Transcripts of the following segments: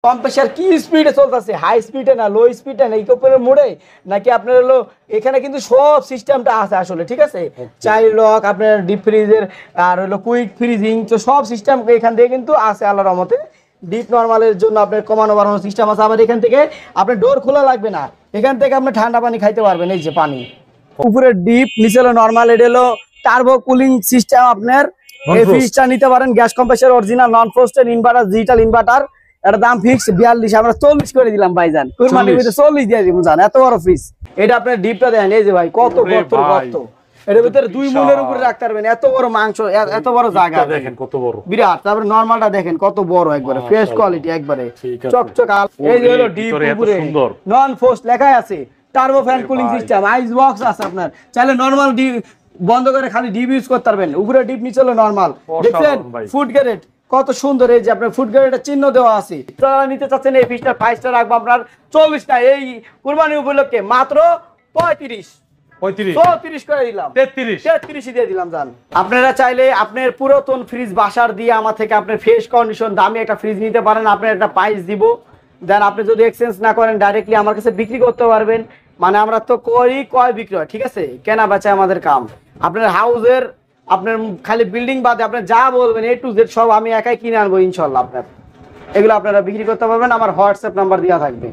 Compressor কি স্পিডে চলতেছে, হাই স্পিডে না লো স্পিডে না ইকোপের মোড়ে নাকি আপনার হলো এখানে কিন্তু সব সিস্টেমটা আছে আসলে, ঠিক আছে। চাইল্ড লক, আপনার ডিপ ফ্রিজের আর হলো কুইক ফ্রিজিং, তো সব সিস্টেম এখান থেকে কিন্তু আছে আল্লাহর রহমতে। ডিপ নরমালের জন্য আপনার কমানো বাড়ানো সিস্টেম আছে। আবার এখান থেকে আপনার ডোর খোলা লাগবে না, এখান থেকে আপনি ঠান্ডা পানি খাইতে পারবেন। এই যে পানি উপরে ডিপ, নিচে হলো নরমাল। এটা হলো টার্বো কুলিং সিস্টেম। আপনার এই ফ্রিজটা নিতে পারেন গ্যাস কম্প্রেসার অরিজিনাল নন ফ্রস্টেড ইনভার্টার, ডিজিটাল ইনভার্টার। এটা দাম ফিক্স 42, আমরা 40 করে দিলাম ভাইজান। কুরবানির ভিতরে 40 দিয়ে দিব জান, এত বড় ফ্রিজ। এটা আপনার ডিপটা দেখেন, এই যে ভাই কত গর্ত গর্ত, এর ভিতরে 2 মুলের উপরে রাখতে পারবেন, এত বড় মাংস, এত বড় জায়গা দেখেন কত বড়, বিরাট। তারপরে নরমালটা দেখেন কত বড়, একবারে ফ্রেশ কোয়ালিটি, একবারে চকচক। এই যে হলো ডিপ উপরে নন ফ্রস্ট লেখাই আছে, turbo fan cooling system, ice box আছে। আপনার চাইলে নরমাল ডিপ বন্ধ করে খালি ডিপ ইউজ করতে পারবেন। উপরে ডিপ, নিচে হলো নরমাল। দেখছেন ফুড গ্রেড কত সুন্দর। এই যে আপনার ফুড গ্রেডের চিহ্ন দেওয়া আছে। যারা নিতে চাচ্ছেন এই ফ্রিজটার প্রাইসটা রাখবো আপনার 40 না, এই কুরবানি উপলক্ষে মাত্র 35 করে দিলাম, 33 দিয়ে দিলাম জান। আপনারা চাইলে আপনার পুরাতন ফ্রিজ বাসার দিয়ে আমার থেকে আপনার ফ্রেশ কন্ডিশন দামি একটা ফ্রিজ নিতে পারেন। আপনার একটা প্রাইস দিব, দেন আপনি যদি এক্সচেঞ্জ না করেন ডাইরেক্টলি আমার কাছে বিক্রি করতে পারবেন। মানে আমরা তো করি ক্রয় বিক্রয়, ঠিক আছে, কেনা বেচা আমাদের কাম। আপনার হাউসের আপনার খালি বিল্ডিং বাদে আপনার যা বলবেন A to Z সব আমি একাই কিনে আনবো ইনশাল্লাহ। আপনার এগুলো আপনারা বিক্রি করতে পারবেন, আমার হোয়াটসঅ্যাপ নাম্বার দেওয়া থাকবে।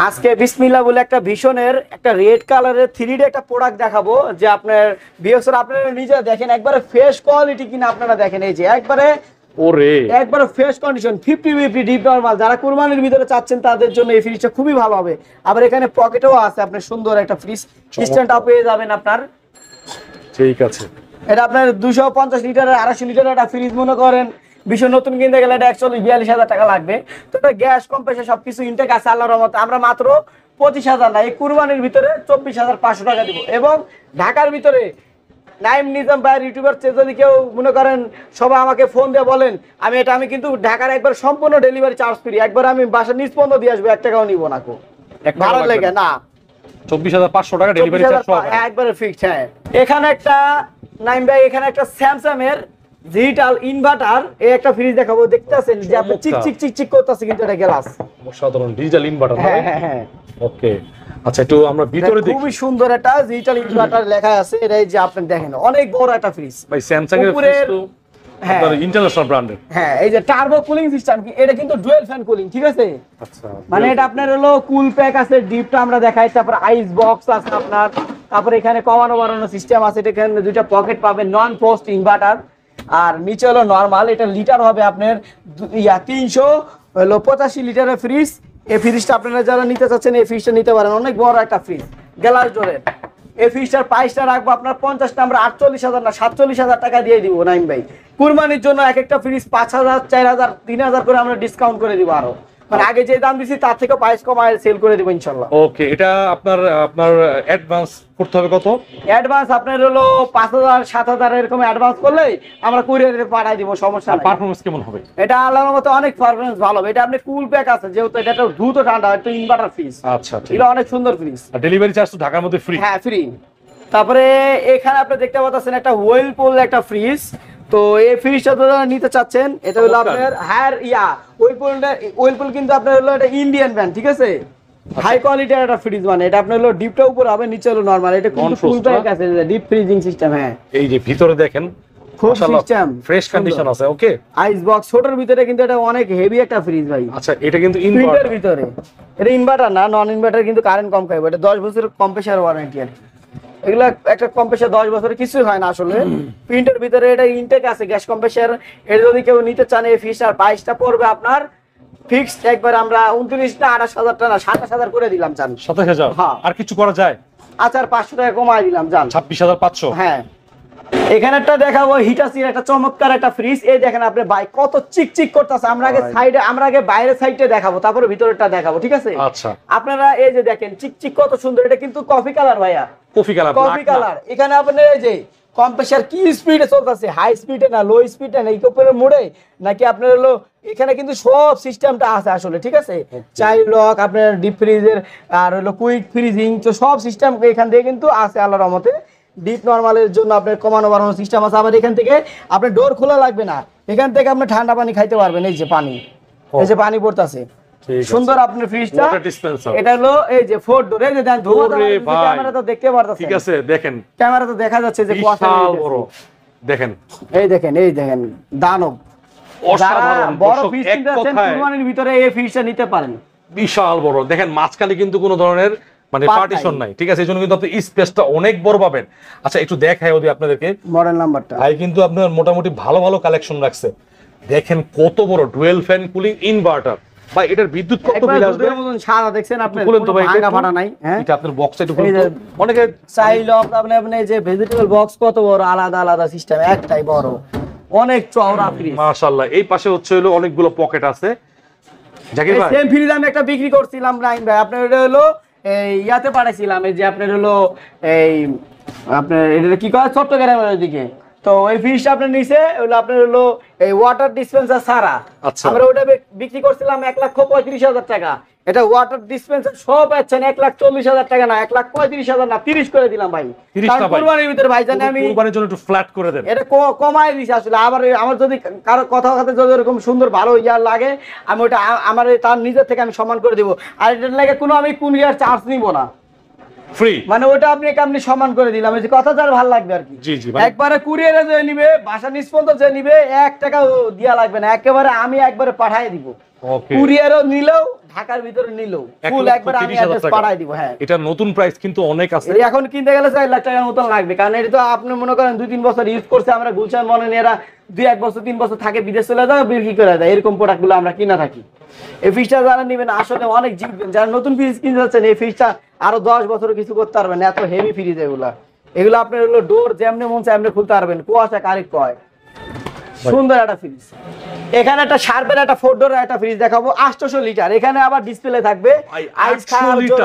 আজকে বিসমিল্লাহ বলে একটা ভীষণের একটা রেড কালারের 3D একটা প্রোডাক্ট দেখাবো, যে আপনার বিএসআর আপনারা নিজে দেখেন একবারে ফ্রেশ কোয়ালিটি কিনা। আপনারা দেখেন এই যে একবারে ফ্রেশ কন্ডিশন 50-50 ডিপ নরমাল। যারা কুরবানির ভিতরে চাচ্ছেন তাদের জন্য এই ফ্রিজটা খুবই ভালো হবে। আবার এখানে পকেটও আছে, আপনার সুন্দর একটা ফ্রিজ স্ট্যান্ডটাও পেয়ে যাবেন আপনার, ঠিক আছে। এটা আপনার 250 লিটারের 250 লিটারের একটা ফ্রিজ মনে করেন বিশ্ব নতুন কিনতে গেলে এটা 41-42 টাকা লাগবে। তো এটা গ্যাস কম্প্রেসার সবকিছু ইনটেক আছে আল্লাহর রহমতে। আমরা মাত্র 25,000 না, এই কুরবানির ভিতরে 24,500 টাকা দিব। এবং ঢাকার ভিতরে নাইম নিজাম ভাইয়ের ইউটিউবার যদি কেউ মনে করেন সবাই আমাকে ফোন দিয়ে বলেন, আমি কিন্তু ঢাকার একবার সম্পূর্ণ ডেলিভারি চার্জ ফ্রি, একবার আমি বাসার নিজ পর্যন্ত দিয়ে আসবো, 1 টাকাও নিব না, ভালো লাগে না। 24,500 টাকা ডেলিভারি চার্জ একবারে ফিক্সড। হ্যাঁ, এখানে একটা নাইম ভাই, এখানে একটা স্যামসাং এর ডিজিটাল ইনভার্টার এই একটা ফ্রিজ দেখাবো। দেখতেছেন যে আপনি চিক চিক চিক চিক করতেছে, কিন্তু এটা গ্লাস সাধারণ ডিজিটাল ইনভার্টার। হ্যাঁ, ওকে, আচ্ছা একটু আমরা ভিতরে দেখি। খুবই সুন্দর একটা ডিজিটাল ইনভার্টার লেখা আছে। এটা এই যে আপনি দেখেন অনেক বড় একটা ফ্রিজ ভাই, স্যামসাং এর ফ্রিজ তো আপনার ইন্টারন্যাশনাল ব্র্যান্ডের। হ্যাঁ, এই যে টার্বো কুলিং সিস্টেম, এটা কিন্তু ডুয়াল ফ্যান কুলিং, ঠিক আছে। আচ্ছা, মানে এটা আপনার হলো কুল প্যাক আছে, ডিপটা আমরা দেখাই, তারপর আইস বক্স আছে আপনার, তারপর এখানে কমানো বাড়ানো সিস্টেম আছে। এখানে দুইটা পকেট পাবেন, নন ফ্রস্ট ইনভার্টার। আর নিচে হলো নরমাল। এটা লিটার হবে আপনার 385 লিটারের ফ্রিজ। এই ফ্রিজটা আপনারা যারা নিতে চাচ্ছেন এই ফ্রিজটা নিতে পারেন, অনেক বড় একটা ফ্রিজ গ্লাস ডোরের। এই ফ্রিজটার প্রাইসটা রাখবো আপনার 50 না, আমরা 48,000 না 47,000 টাকা দিয়ে দিব নাইম ভাই। কুরবানির জন্য এক একটা ফ্রিজ 5,000, 4,000, 3,000 করে আমরা ডিসকাউন্ট করে দিব আরো। মানে আগে যে দাম দিছি তার থেকে প্রাইস কমায় সেল করে দিব ইনশাআল্লাহ। ওকে, এটা আপনার অ্যাডভান্স করতে হবে কত? অ্যাডভান্স আপনার হলো 5,000, 7,000 এরকম অ্যাডভান্স করলে আমরা কুরিয়ারে পাঠাই দিব, সমস্যা নাই। পারফরম্যান্স কেমন হবে? এটা আল্লাহর মতো অনেক পারফরম্যান্স ভালো হবে। এটা আপনি কুল প্যাক আছে, যেহেতু এটা একটা দ্রুত ঠান্ডা, একটা ইনভার্টার ফ্রিজ। আচ্ছা, ঠিক। এটা অনেক সুন্দর ফ্রিজ। আর ডেলিভারি চার্জ তো ঢাকার মধ্যে ফ্রি? হ্যাঁ, ফ্রি। তারপরে এখানে আপনি দেখতে পাচ্ছেন একটা ওয়েলপুল একটা ফ্রিজ। তো এই ফ্রিজটা যারা নিতে চাচ্ছেন, এটা হলো আপনার ওয়েলপুল কিন্তু আপনার হলো এটা ইন্ডিয়ান ব্র্যান্ড, ঠিক আছে। হাই কোয়ালিটির একটা ফ্রিজ। মানে এটা আপনার হলো ডিপটা উপরে হবে, নিচে হলো নরমাল। এটা কিন্তু ফুল প্যাক আছে, ডিপ ফ্রিজিং সিস্টেম। হ্যাঁ, এই যে ভিতরে দেখেন সিস্টেম ফ্রেশ কন্ডিশন আছে। ওকে, আইস বক্স ছোটর ভিতরে, কিন্তু এটা অনেক হেভি একটা ফ্রিজ ভাই। আচ্ছা, এটা কিন্তু ইনভার্টার ভিতরে, এটা ইনভার্টার না, নন ইনভার্টার, কিন্তু কারেন্ট কম খাইবে। এটা 10 বছরের কম্প্রেসার ওয়ারেন্টি। আর এগুলা একটা কম্প্রেসার 10 বছরে কিছুই হয় না আসলে। প্রিন্টের ভিতরে এটা ইনটেক আছে গ্যাস কম্প্রেসার। এটা যদি কেউ নিতে চান এই ফ্রিজটার প্রাইসটা পড়বে আপনার ফিক্সড একবার আমরা 29 না 28,000 টাকা, 27,000 করে দিলাম জান। 27,000? হ্যাঁ, আর কিছু করা যায়? আচ্ছা, আর 500 টাকা কমাই দিলাম জান, 26,500। হ্যাঁ। এখানে একটা দেখাবো হিটাচির একটা চমৎকার একটা ফ্রিজ। এই দেখেন আপনি ভাই কত চিকচিক করতেছে। আমরা আগে বাইরের সাইডে দেখাবো, তারপরে ভিতরেরটা দেখাবো, ঠিক আছে। আচ্ছা, আপনারা এই যে দেখেন চিকচিক কত সুন্দর। এটা কিন্তু কফি কালার ভাইয়া, কফি কালার। এখানে আপনি এই যে কম্প্রেসার কি স্পিডে চলতেছে, হাই স্পিডে না লো স্পিডে না ইকোপের মোড়ে নাকি আপনার হলো এখানে কিন্তু সব সিস্টেমটা আছে আসলে, ঠিক আছে। চাইল্ড লক, আপনার ডিপ ফ্রিজের আর হলো কুইক ফ্রিজিং, তো সব সিস্টেম এখান থেকে কিন্তু আছে আল্লাহর রহমতে। ডিপ নরমালের জন্য আপনার কমানো বাড়ানো সিস্টেম আছে। আবার এখান থেকে আপনার ডোর খোলা লাগবে না, এখান থেকে আপনি ঠান্ডা পানি খাইতে পারবেন। এই যে পানি, এই যে পানি পড়তেছে, সুন্দর আপনার ফ্রিজটা। ওয়াটার ডিসপেন্সার, এটা হলো এই যে 4 ডোর, এই যে দেন ধোয়া, ক্যামেরা তো দেখতে পারতেছেন। ঠিক আছে, দেখেন ক্যামেরা তো দেখা যাচ্ছে যে কুয়াশা বড়, দেখেন এই দেখেন দানব। অসাধারণ বড় দর্শক, ফ্রিজ এক কিনতে কথায় কুরবানির ভিতরে এই ফ্রিজটা নিতে পারেন। বিশাল বড়, দেখেন মাঝখানে কিন্তু কোনো ধরনের মানে পার্টিশন নাই, ঠিক আছে, এইজন্য কিন্তু আপনি স্পেসটা অনেক বড় পাবেন। আচ্ছা একটু দেখাই ওদি আপনাদেরকে মডেল নাম্বারটা। ভাই কিন্তু আপনার মোটামুটি ভালো ভালো কালেকশন রাখছে, দেখেন কত বড় ডুয়েল ফ্যান কুলিং ইনভার্টার। ভাই এটার বিদ্যুৎ কত বিল আসবে? দুধের মতন সাদা দেখছেন আপনি, বলেন তো ভাই, ভাঙা ফাটা নাই। হ্যাঁ এটা আপনার বক্সটা একটু খুলুন তো। অনেকে চাইল আপনি যে ভেজিটেবল বক্স কত বড়, আলাদা আলাদা সিস্টেম, একটাই বড়, অনেক চওড়া ফ্রিজ মাশাআল্লাহ। এই পাশে হচ্ছে হলো অনেকগুলো পকেট আছে। জাকির ভাই সেম ফ্রিজ আমি একটা বিক্রি করছিলাম রাইন ভাই, আপনার এটা হলো এই ইয়াতে পাঠাইছিলাম, এই যে আপনার হলো এই আপনার এটা কি কয় চট্টগ্রামের দিকে। তো ওই ফ্রিজটা আপনার নিচে হলো আপনার হলো এই ওয়াটার ডিসপেন্সার ছাড়া। আচ্ছা। আমরা ওটা বিক্রি করছিলাম 1,35,000 টাকা। এটা ওয়াটার ডিসপেন্সার সব পাচ্ছেন 1,40,000 টাকা না, 1,35,000 না, 30 করে দিলাম ভাই। 30 কারণ টা ভাই কুরবানির ভিতরে ভাই জানি আমি কুরবানির জন্য একটু ফ্ল্যাট করে দেন। এটা কমায় দিছি আসলে। আবার আমার যদি কারো কথা কথা যদি এরকম সুন্দর ভালো ইয়ার লাগে, আমি ওটা আমার তার নিজের থেকে আমি সম্মান করে দিব। আর এটার লাগে কোনো আমি কোন ইয়ার চার্জ নিব না, ফ্রি, মানে ওটা আপনি সম্মান করে দিলাম। এই যে কথা যার ভালো লাগবে আর কি। জি জি ভাই। একবারে কুরিয়ারে যে নিবে, বাসা নিষ্পন্দ যে নিবে, 1 টাকা দেয়া লাগবে না, একেবারে আমি একবারে পাঠিয়ে দিব। ওকে, কুরিয়ারও নিলেও ঢাকার ভিতরে নিলেও ফুল একবারে আমি 1,30,000 অ্যাড্রেস টাকা। পাঠিয়ে দিব। হ্যাঁ এটা নতুন প্রাইস কিন্তু অনেক আছে। এটা এখন কিনতে গেলে 4 লাখ টাকার মতন লাগবে, কারণ এটা তো আপনি মনে করেন 2-3 বছর ইউজ করছে, আমরা গুলশান মনে নিয়ে এরা 2-1 বছর 3 বছর থাকে, বিদেশ চলে যায়, বিক্রি করে দেয়, এরকম প্রোডাক্ট গুলো আমরা কিনা থাকি। এই ফ্রিজটা যারা নেবেন আসলে অনেক জিতবেন। যারা নতুন ফ্রিজ কিনতে যাচ্ছেন, এই ফ্রিজটা আরো 10 বছর কিছু করতে পারবেন, এত হেভি ফ্রিজ এগুলো আপনার হলো ডোর যেমনি মন চায় এমনি খুলতে পারবেন, কুয়াশা কারেক্ট কয়। সুন্দর একটা ফ্রিজ। এখানে একটা শার্পের একটা 4 ডোরের একটা ফ্রিজ দেখাবো, 800 লিটার। এখানে আবার ডিসপ্লে থাকবে আইস খাওয়ার জন্য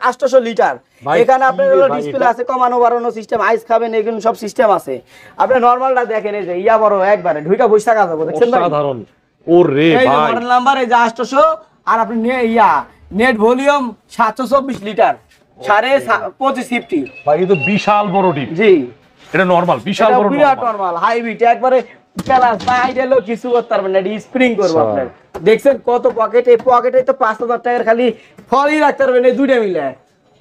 800 লিটার। এখানে আপনার হলো ডিসপ্লে আছে, কমানো বাড়ানো সিস্টেম, আইস খাবেন, এগুলো সব সিস্টেম আছে। আপনি নরমালটা দেখেন, এই যে ইয়া বড় একবারে ঢুইকা বসে থাকা যাবে, দেখছেন ভাই? সাধারণ ওরে এই যে ভাই, মডেল নাম্বার এই যে 800, আর আপনি নেট ভলিউম 724 লিটার, 2550 ভাই এই তো বিশাল বড় ডিপ। জি এটা নরমাল, বিশাল বড় বিরাট নরমাল হাই বিট, একবারে ক্লাস বাইরেও কিছু করতে পারবেন না, এটি স্প্রিং করবো আপনার। দেখছেন কত পকেট, এই পকেটে তো 5,000 টাকার খালি ফলই রাখতে পারবেন, এই দুইটা মিলে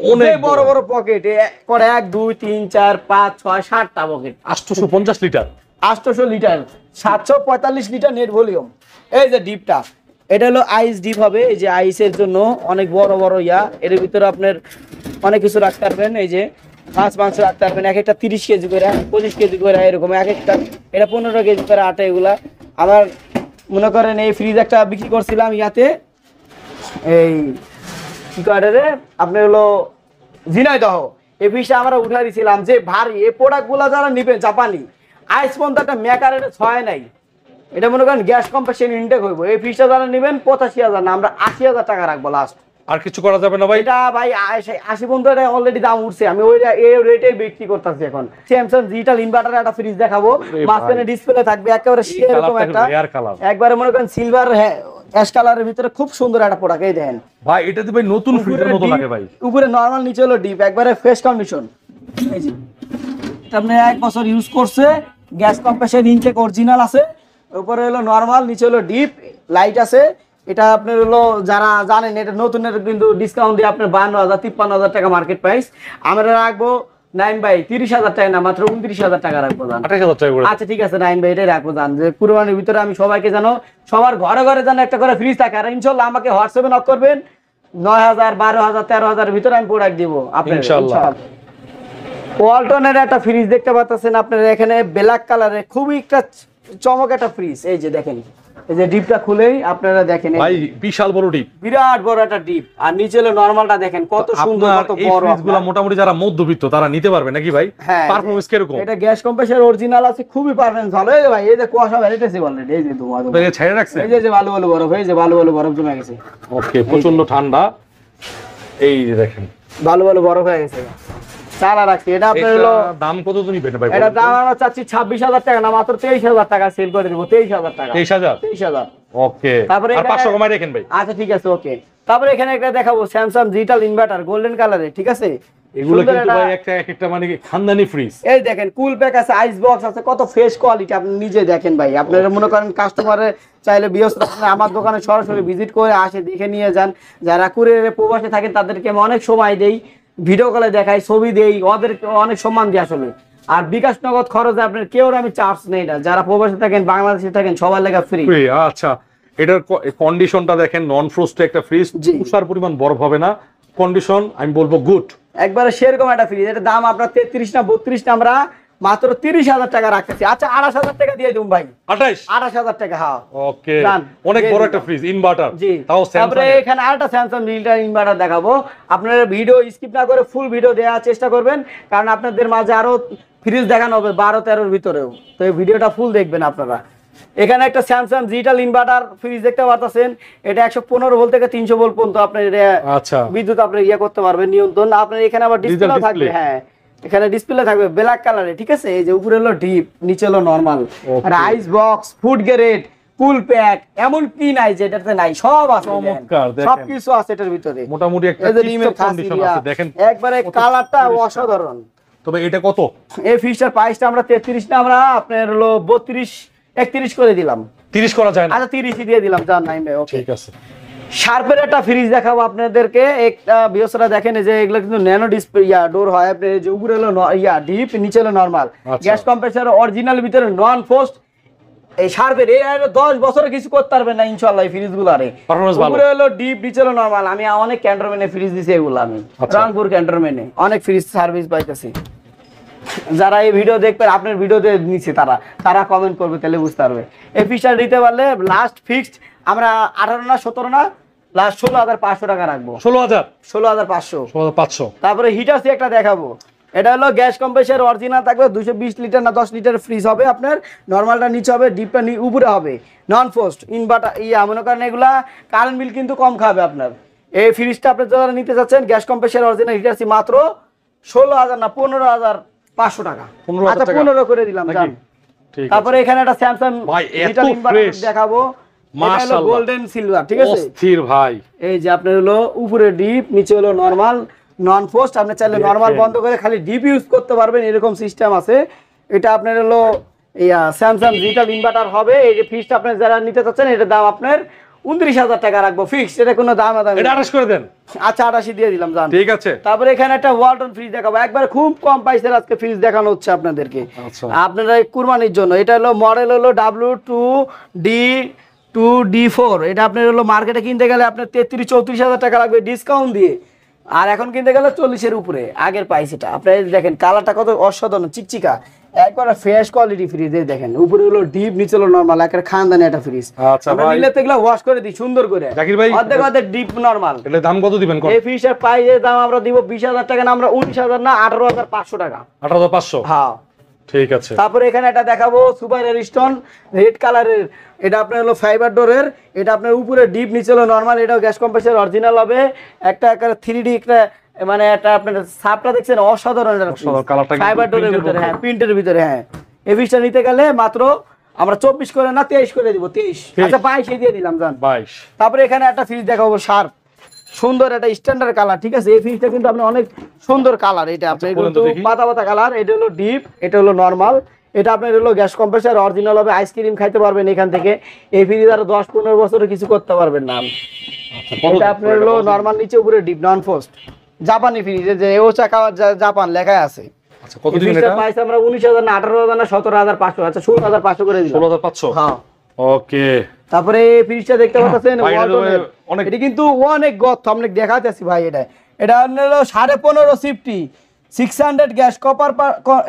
অনেক বড় বড় পকেট করে, 1 2 3 4 5 6 7টা pocket, 850 litre, 800 litre, 745 litre net volume. এই যে ডিপটা, এটা হলো আইস ডিপ হবে, এই যে আইসের জন্য অনেক বড় বড় এর ভিতরে আপনার অনেক কিছু রাখতে পারবেন। এই যে মাংস রাখতে পারবেন, এক একটা 30 কেজি করে, 25 কেজি করে, এরকম এক একটা, এটা 15 কেজি করে আটা। এগুলা আবার মনে করেন এই ফ্রিজ একটা বিক্রি করছিলাম ইয়াতে, এই কি কার্ডে আপনার হলো ঝিনাইদহ, এই ফ্রিজটা আমরা উঠে দিয়েছিলাম যে ভারী। এই প্রোডাক্টগুলো যারা নিবেন জাপানি, আইস পর্যন্ত একটা মেকারের ছয় নাই, এটা মনে করেন গ্যাস কম্প্রেশন ইনটেক হইব। এই ফ্রিজটা যারা নেবেন 85,000 না, আমরা 80,000 টাকা রাখবো লাস্ট। আর কিছু করা যাবে না ভাই? এটা ভাই 80 পর্যন্ত এটা অলরেডি দাম উঠছে, আমি ওই এই রেটে বিক্রি করতেছি এখন। স্যামসাং ডিজিটাল ইনভার্টার একটা ফ্রিজ দেখাবো, মাঝখানে ডিসপ্লে থাকবে একেবারে এরকম একটা, একবারে মনে করেন সিলভার অ্যাশ কালারের ভিতরে খুব সুন্দর একটা প্রোডাক্ট। এই দেখেন ভাই, এটা তো ভাই নতুন ফ্রিজের মতো লাগে ভাই। উপরে নরমাল, নিচে হলো ডিপ, একবারে ফ্রেশ কন্ডিশন। এই যে এটা আপনি 1 বছর ইউজ করছে, গ্যাস কম্প্রেসর ইনটেক অরিজিনাল আছে, উপরে হলো নরমাল, নিচে হলো ডিপ, লাইট আছে। এটা আপনার হলো যারা জানেন এটা নতুনের কিন্তু ডিসকাউন্ট দিয়ে আপনার 52,000-53,000 টাকা মার্কেট প্রাইস, আমরা রাখবো নাইম ভাই 30,000 টাকা না, মাত্র 29,000 টাকা রাখবো। 28,000 টাকা করে। আচ্ছা ঠিক আছে নাইম ভাই, এটাই রাখবো। জান যে কুরবানির ভিতরে আমি সবাইকে জানো, সবার ঘরে ঘরে যেন একটা করে ফ্রিজ থাকে। আর ইনশাল্লাহ আমাকে হোয়াটসঅ্যাপে নক করবেন, 9,000 12,000 13,000 এর ভিতরে আমি প্রোডাক্ট দিব আপনাদের ইনশাআল্লাহ। ওয়ালটনের একটা ফ্রিজ দেখতে পাচ্ছেন আপনারা এখানে, ব্ল্যাক কালারে, খুবই একটা চমক একটা ফ্রিজ। এই যে দেখেন, এই যে ডিপটা খুলেই আপনারা দেখেন ভাই বিশাল বড় ডিপ, বিরাট বড় একটা ডিপ। আর নিচে হলো নরমালটা দেখেন কত সুন্দর, কত বড়। এই ফ্রিজগুলো মোটামুটি যারা মধ্যবিত্ত তারা নিতে পারবে নাকি ভাই? পারফরম্যান্স কিরকম? এটা গ্যাস কম্প্রেসর অরিজিনাল আছে, খুবই পারফরম্যান্স ভালো। এই যে ভাই, এই যে কুয়াশা বেরিয়েছে অলরেডি, এই যে ধোঁয়া ছেড়ে রাখছে, এই যে ভালো ভালো বরফ, এই যে ভালো ভালো বরফ জমে গেছে। ওকে, প্রচন্ড ঠান্ডা। এই যে দেখেন ভালো ভালো বরফ হয়ে গেছে, চালা রাখছি। এটা আপনার হলো দাম কত তুমি নিবেন ভাই? এটা দাম আমরা চাচ্ছি 26,000 টাকা না, মাত্র 23,000 টাকা সেল করে দেব। 23,000 টাকা। 23,000। ওকে, তারপরে আর 500 কমাই রাখেন ভাই। আচ্ছা ঠিক আছে, ওকে। তারপরে এখানে একটা দেখাবো স্যামসাং ডিজিটাল ইনভার্টার গোল্ডেন কালারে, ঠিক আছে? এগুলো কিন্তু ভাই একটা মানে খানদানি ফ্রিজ। এই দেখেন কুল প্যাক আছে, আইস বক্স আছে, কত ফ্রেশ কোয়ালিটি আপনি নিজে দেখেন ভাই। আপনারা মনে করেন কাস্টমারে চাইলে ব্যস্ত আমার দোকানে সরাসরি ভিজিট করে আসে দেখে নিয়ে যান। যারা কুরিয়ারে প্রবাসে থাকেন তাদেরকে আমি অনেক সময় দেই, ভিডিও কলে দেখাই, ছবি দেই, ওদেরকে অনেক সম্মান দিই আসলে। আর বিকাশ নগদ খরচে আপনার কেউ আমি চার্জ নেই না, যারা প্রবাসে থাকেন বাংলাদেশে থাকেন সবার লেখা ফ্রি। আচ্ছা, এটার কন্ডিশনটা দেখেন, নন ফ্রোস্ট একটা ফ্রিজ, তুষার পরিমাণ বরফ হবে না, কন্ডিশন আমি বলবো গুড, একবারে সেরকম একটা ফ্রিজ। এটার দাম আপনার 33 না 32 না, আমরা মাত্র 30,000 টাকা রাখতেছি। আচ্ছা 28,000 টাকা দিয়ে দিন ভাই। 28,000 টাকা। হ্যাঁ ওকে, অনেক বড় একটা ফ্রিজ, ইনভার্টার। জি, তারপরে এখানে আরেকটা স্যামসাং লিটার ইনভার্টার দেখাবো। আপনারা ভিডিও স্কিপ না করে ফুল ভিডিও দেওয়ার চেষ্টা করবেন, কারণ আপনাদের মাঝে আরো ফ্রিজ দেখানো হবে 12-13 ভিতরেও, তো এই ভিডিওটা ফুল দেখবেন আপনারা। এখানে একটা স্যামসাং ডিজিটাল ইনভার্টার ফ্রিজ দেখতে পাচ্ছেন। এটা 115 ভোল্ট থেকে 300 ভোল্ট পর্যন্ত আপনার আচ্ছা বিদ্যুৎ আপনি করতে পারবেন নিয়ন্ত্রণ। আপনার এখানে আবার ডিসপ্লে থাকবে। হ্যাঁ, এখানে ডিসপ্লে থাকবে ব্ল্যাক কালারে, ঠিক আছে। এই যে উপরে হলো ডিপ, নিচে হলো নরমাল। আর আইস বক্স, ফুড গ্রেড, কুল প্যাক, এমন কি নাই যেটাতে নাই, সব আছে। চমৎকার, দেখেন সবকিছু আছে এটার ভিতরে। মোটামুটি একটা টিপটপ কন্ডিশন আছে, দেখেন একবারে কালারটা অসাধারণ। তবে এটা কত? এই ফিশটার প্রাইসটা আমরা 33 না, আমরা আপনার হলো 32-31 করে দিলাম। 30 করা যায় না? আচ্ছা 30 দিয়ে দিলাম, জান নাই ভাই। ওকে, ঠিক আছে। শার্পের একটা ফ্রিজ দেখাবো আপনাদেরকে। একটা বিয়সরা দেখেন যে এগুলো কিন্তু ন্যানো ডিসপ্লে ডোর হয়। আপনি যে উপরে হলো ডিপ, নিচে হলো নরমাল। গ্যাস কম্প্রেসার অরিজিনাল, ভিতরে নন ফ্রোস্ট। এই শার্পের এই 10 বছরে কিছু করতে পারবেন না ইনশাআল্লাহ এই ফ্রিজগুলারে। উপরে হলো ডিপ, নিচে হলো নরমাল। আমি অনেক ক্যান্টনমেন্টে ফ্রিজ দিছি এগুলো, আমি রংপুর ক্যান্টনমেন্টে অনেক ফ্রিজ সার্ভিস পাইতেছি। যারা এই ভিডিও দেখবেন, আপনার ভিডিওতে নিচ্ছে, তারা কমেন্ট করবে, তাহলে বুঝতে পারবে। এই ফিশটা দিতে পারলে লাস্ট ফিক্সড আমরা 18 না 17 না, লাস্ট 16,500 টাকা রাখবো। 16,500। তারপরে হিটার সি একটা দেখাবো। এটা হলো গ্যাস কম্প্রেসার অরিজিনাল থাকবে, 220 লিটার না 10 লিটার ফ্রিজ হবে আপনার। নরমালটা নিচে হবে, ডিপটা উপরে হবে, নন ফ্রোস্ট ইনভার্টার। মনে করেন এগুলা কারেন্ট বিল কিন্তু কম খাবে আপনার। এই ফ্রিজটা আপনি যারা নিতে চাচ্ছেন, গ্যাস কম্প্রেসার অরিজিনাল হিটার সি মাত্র 16,000 না 15,500 টাকা। আচ্ছা 15 করে দিলাম। তারপরে এখানে একটা স্যামসাং ডিজিটাল ইনভার্টার দেখাবো। মাশাআল্লাহ, গোল্ডেন সিলভার, ঠিক আছে। অস্থির ভাই। এই যে আপনার হলো উপরে ডিপ, নিচে হলো নরমাল, নন ফ্রোস্ট। আপনি চাইলে নরমাল বন্ধ করে খালি ডিপ ইউজ করতে পারবেন, এরকম সিস্টেম আছে। এটা আপনার হলো স্যামসাং ডিজিটাল ইনভার্টার হবে। এই যে ফিক্সড আপনি যারা নিতে চাচ্ছেন, এটার দাম আপনার 29,000 টাকা রাখবো ফিক্সড। এটা কোনো দাম আদায়, এটা 28 করে দেন। আচ্ছা 28 দিয়ে দিলাম, জান। ঠিক আছে। তারপরে এখানে একটা ওয়ালটন ফ্রিজ দেখাবো, একবার খুব কম প্রাইসের আজকে ফ্রিজ দেখানো হচ্ছে আপনাদেরকে। আপনারা কুরবানির জন্য। এটা হলো মডেল হলো W2D4। এটা আপনার হলো মার্কেটে কিনতে গেলে আপনার 33-34,000 টাকা লাগবে ডিসকাউন্ট দিয়ে, আর এখন কিনতে গেলে 40-এর উপরে আগের প্রাইস। এটা আপনারা দেখেন কালারটা কত অসাধারণ, চিকচিকা, একবার ফ্রেশ কোয়ালিটি ফ্রিজ। দেখেন উপরে হলো ডিপ, নিচে হলো নরমাল, একটা খানদানি একটা ফ্রিজ। আমরা নিলে তো এগুলো ওয়াশ করে দিই সুন্দর করে। জাকির ভাই, অর্ধেক ডিপ নরমাল। এর দাম কত দিবেন? এই ফ্রিজের প্রাইসের দাম আমরা দিব 20,000 টাকা না, আমরা 19,000 না 18,500 টাকা। 18,500? হ্যাঁ ঠিক আছে। তারপরে এখানে একটা দেখাবো সুপার এরিস্টন রেড কালারের। এটা আপনার হলো ফাইবার ডোরের। এটা আপনার উপরে ডিপ, নিচে হলো নরমাল। এটাও গ্যাস কম্প্রেসার অরিজিনাল হবে। একটা 3D একটা মানে এটা আপনার সাপটা দেখছেন অসাধারণ, ফাইবার ডোরের ভিতরে, হ্যাঁ প্রিন্টের ভিতরে। হ্যাঁ এই ফিশটা নিতে গেলে মাত্র আমরা 24 করে না 23 করে দিব। 23, আচ্ছা 22 দিয়ে দিলাম, জান 22। তারপরে এখানে একটা ফ্রিজ দেখাবো শার্প, সুন্দর একটা স্ট্যান্ডার্ড কালার, ঠিক আছে। এই ফ্রিজটা কিন্তু আপনি অনেক সুন্দর কালার। এটা আপনার কিন্তু পাতা পাতা কালার। এটা হলো ডিপ, এটা হলো নরমাল। এটা আপনার হলো গ্যাস কম্প্রেসার অরিজিনাল হবে। আইসক্রিম খাইতে পারবেন এখান থেকে। এই ফ্রিজ আর 10-15 বছরে কিছু করতে পারবেন না। এটা আপনার হলো নরমাল, নিচে উপরে ডিপ, নন ফ্রোস্ট, জাপানি ফ্রিজ। যে ওসাকা জাপান লেখা আছে। আচ্ছা কত দিন এটা প্রাইস? আমরা 19,000 না 18,000 না 17,500। আচ্ছা 16,500 করে দিলাম। 16,500? হ্যাঁ ওকে। তারপরে এই ফ্রিজটা দেখতে পাচ্ছেন ওয়ালটনের। এটা কিন্তু অনেক গর্ত, আমরা দেখাতেছি ভাই। এটা হলো 15.5 সিফটি 600 গ্যাস কপার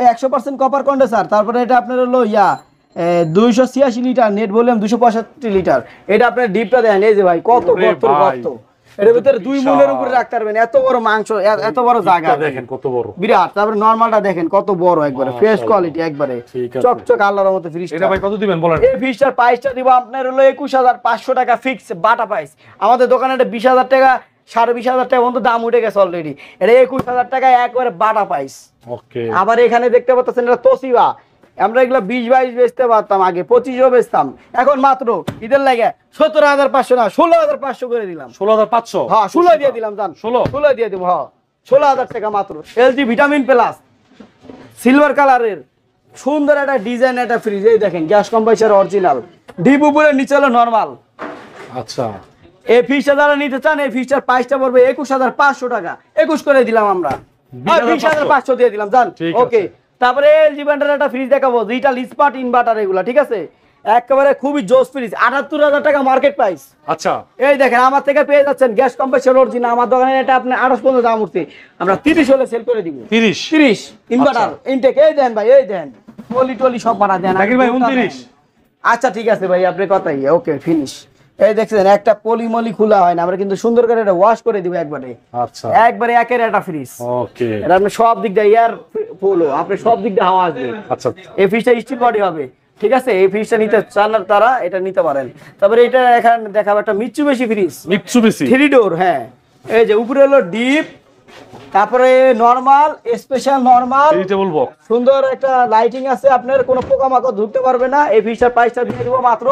100% কপার কন্ডেন্সার। তারপরে এটা আপনার হলো 286 লিটার, নেট ভলিউম 265 লিটার। এটা আপনার ডিপটা দেখেন, এই যে ভাই কত গর্ত। এর ভিতরে 2 মুলের উপরে রাখতে পারবেন, এত বড় মাংস, এত বড় জায়গা দেখেন কত বড়, বিরাট। তারপরে নরমালটা দেখেন কত বড়, একবারে ফ্রেশ কোয়ালিটি, একবারে চকচক আল্লাহর মতো ফ্রিজ। এটা ভাই কত দিবেন বলেন? এই ফ্রিজটার প্রাইসটা দিব আপনার হলো 21,500 টাকা ফিক্স বাটা প্রাইস। আমাদের দোকানে এটা 20,000 টাকা 20,500 টাকা পর্যন্ত দাম উঠে গেছে অলরেডি। এটা 21,000 টাকা একবারে বাটা প্রাইস। ওকে। আবার এখানে দেখতে পাচ্ছেন এটা তোশিবা। আমরা এগুলো 20-22 বেচতে পারতাম, আগে 25ও বেচতাম। এখন মাত্র ঈদের লাগে 17,500 না 16,500 করে দিলাম। 16,500? হ্যাঁ 16 দিয়ে দিলাম, জান 16 দিয়ে দিব। হ্যাঁ 16,000 টাকা মাত্র। এলজি ভিটামিন প্লাস সিলভার কালারের সুন্দর একটা ডিজাইন একটা ফ্রিজ। এই দেখেন গ্যাস কম্প্রেসর অরিজিনাল, ডিপ উপরে নিচে হলো নরমাল। আচ্ছা, এই ফ্রিজটা যারা নিতে চান এই ফ্রিজটার প্রাইসটা পড়বে 21,500 টাকা। 21 করে দিলাম আমরা, 20,500 দিয়ে দিলাম জান। ওকে, তারপরে এলজি ব্র্যান্ডের একটা ফ্রিজ দেখাবো, ডিজিটাল স্মার্ট ইনভার্টার এগুলা, ঠিক আছে? একেবারে খুবই জোস ফ্রিজ, 78,000 টাকা মার্কেট প্রাইস। আচ্ছা, এই দেখেন আমার থেকে পেয়ে যাচ্ছেন গ্যাস কম্প্রেসর অরিজিনাল। আমার দোকানে এটা আপনি 28 পর্যন্ত দাম উঠছে, আমরা 30 হলে সেল করে দিব। 30 ইনভার্টার ইনটেক। এই দেন ভাই, এই দেন টলি সব বানা দেন জাকির ভাই 29। আচ্ছা ঠিক আছে ভাই, আপনার কথাই ওকে ফিনিশ। এই দেখছেন একটা পলিমলি খোলা হয় না, আমরা কিন্তু সুন্দর করে এটা ওয়াশ করে দিব একবারে। আচ্ছা, একবারে একের একটা ফ্রিজ। ওকে, এটা আপনি সব দিক দিয়ে এয়ার ফলো, আপনি সব দিক দিয়ে হাওয়া আসবে। আচ্ছা, এই ফ্রিজটা স্টিল বডি হবে, ঠিক আছে? এই ফ্রিজটা নিতে চান তারা এটা নিতে পারেন। তারপরে এটা এখানে দেখাবো একটা মিৎসুবিশি ফ্রিজ, মিৎসুবিশি 3 ডোর। হ্যাঁ, এই যে উপরে হলো ডিপ, তারপরে normal, special normal, vegetable box, সুন্দর একটা লাইটিং আছে, আপনার কোনো পোকামাকড় ঢুকতে পারবে না। এই ফ্রিজটার প্রাইসটা দিয়ে দিব মাত্র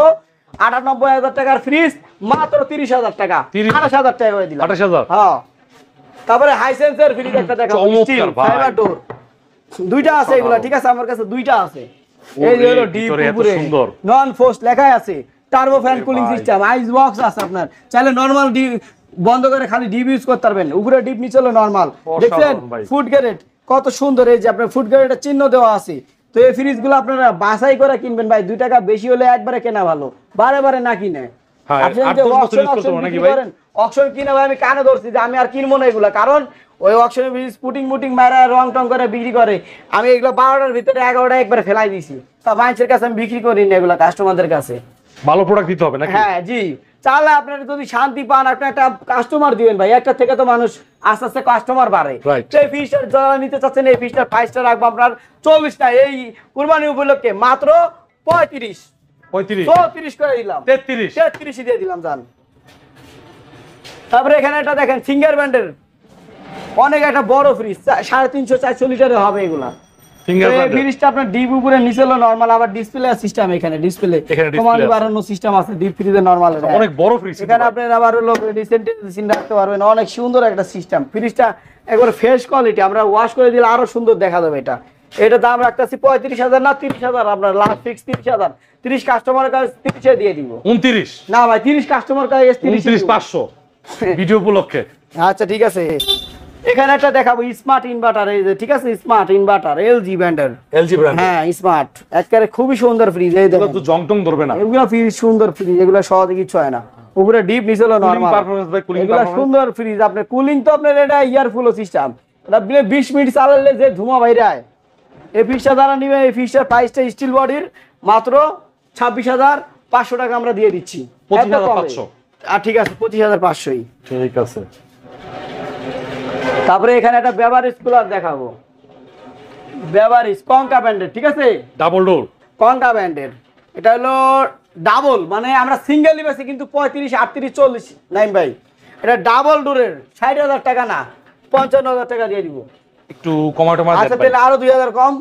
98,000 টাকার ফ্রিজ, মাত্র 30,000 টাকা, 28,000 টাকা করে দিলাম। 28,000। হ্যাঁ, তারপরে হাইসেন্সের ফ্রিজ একটা দেখাবো, স্টিল ফাইবার ডোর, দুইটা আছে এগুলা, ঠিক আছে? আমার কাছে দুইটা আছে। এই যে হলো ডিপ উপরে নন ফোর্স লেখা আছে, turbo fan cooling system, ice box আছে। আপনার চাইলে নরমাল ডিপ বন্ধ করে খালি ডিপ ইউজ করতে পারবেন, উপরে ডিপ নিচে হলো নরমাল। দেখছেন ফুড গ্রেড কত সুন্দর, এই যে আপনার ফুড গ্রেডের চিহ্ন দেওয়া আছে। তো এই ফ্রিজ গুলো আপনারা বাছাই করে কিনবেন ভাই, 2 টাকা বেশি হলে একবারে কেনা ভালো, বারে বারে না কিনে। অকশন কিনে ভাই আমি কানে ধরছি যে আমি আর কিনবো না এগুলা, কারণ ওই অকশনে স্পুটিং মুটিং মারা রং টং করে বিক্রি করে। আমি এগুলো 12টার ভিতরে 11টা একবারে ফেলাই দিছি, তা মানুষের কাছে আমি বিক্রি করি না এগুলা, কাস্টমারদের কাছে। ভালো প্রোডাক্ট দিতে হবে নাকি? হ্যাঁ জি, চাইলে আপনারা যদি শান্তি পান আপনি একটা কাস্টমার দিবেন ভাই, একটা থেকে তো মানুষ আস্তে আস্তে কাস্টমার বাড়ে। এই ফিশটা যারা নিতে চাচ্ছেন এই ফিশটার প্রাইসটা রাখবো আপনার 24 না, এই কুরবানি উপলক্ষে মাত্র 35 34 করে দিলাম, 33 দিয়ে দিলাম জান। তারপরে এখানে একটা দেখেন সিঙ্গার ব্র্যান্ডের অনেক একটা বড় ফ্রিজ, 350-400 লিটারের হবে এগুলা। ফ্রিজটা আপনার ডিপ উপরে নিচে হলো নরমাল, আবার ডিসপ্লে সিস্টেম, এখানে ডিসপ্লে কমান্ড বাড়ানো সিস্টেম আছে ডিপ ফ্রিজে নরমাল। অনেক বড় ফ্রিজ, এখানে আপনি আবার হলো ডিসেন্টেশন রাখতে পারবেন, অনেক সুন্দর একটা সিস্টেম। ফ্রিজটা একবারে ফ্রেশ কোয়ালিটি, আমরা ওয়াশ করে দিলে আরো সুন্দর দেখা যাবে। এটা দাম রাখতেছি 35,000 না 30,000, আপনার লাস্ট ফিক্স 30,000। 30 কাস্টমারের কাছে 30 এ দিয়ে দিব। 29 না ভাই, 30 কাস্টমার কাছে 29,500 ভিডিও উপলক্ষে। আচ্ছা ঠিক আছে, এখানে একটা দেখাবো স্মার্ট ইনভার্টার, এই যে ঠিক আছে স্মার্ট ইনভার্টার এলজি ব্র্যান্ডের, হ্যাঁ স্মার্ট, একেবারে খুবই সুন্দর ফ্রিজ। এই দেখো তো জং টং ধরবে না, এগুলা ফ্রিজ সুন্দর ফ্রিজ, এগুলা সহজে কিছু হয় না। উপরে ডিপ নিচে হলো নরমাল, এগুলা সুন্দর ফ্রিজ। আপনার কুলিং তো আপনার এটা ইয়ার ফ্লো সিস্টেম, এটা 20 মিনিট চালালে যে ধোঁয়া বাইরে হয়। এই ফ্রিজটা যারা নিবে এই ফ্রিজটার প্রাইসটা স্টিল বডির মাত্র 26,500 টাকা আমরা দিয়ে দিচ্ছি। 25,500 আর ঠিক আছে 25,500ই ঠিক আছে। তারপরে এখানে একটা বেভারেজ কুলার দেখাবো, বেভারেজ কঙ্কা ব্র্যান্ডের, ঠিক আছে? ডাবল ডোর কঙ্কা ব্র্যান্ডের, এটা হলো ডাবল, মানে আমরা সিঙ্গেল বেশি কিন্তু 35, 38, 40 নাইম ভাই। এটা ডাবল ডোরের 60,000 টাকা না 55,000 টাকা দিয়ে দিব। একটু কমাটো মার আচ্ছা তাহলে আরো 2,000 কম।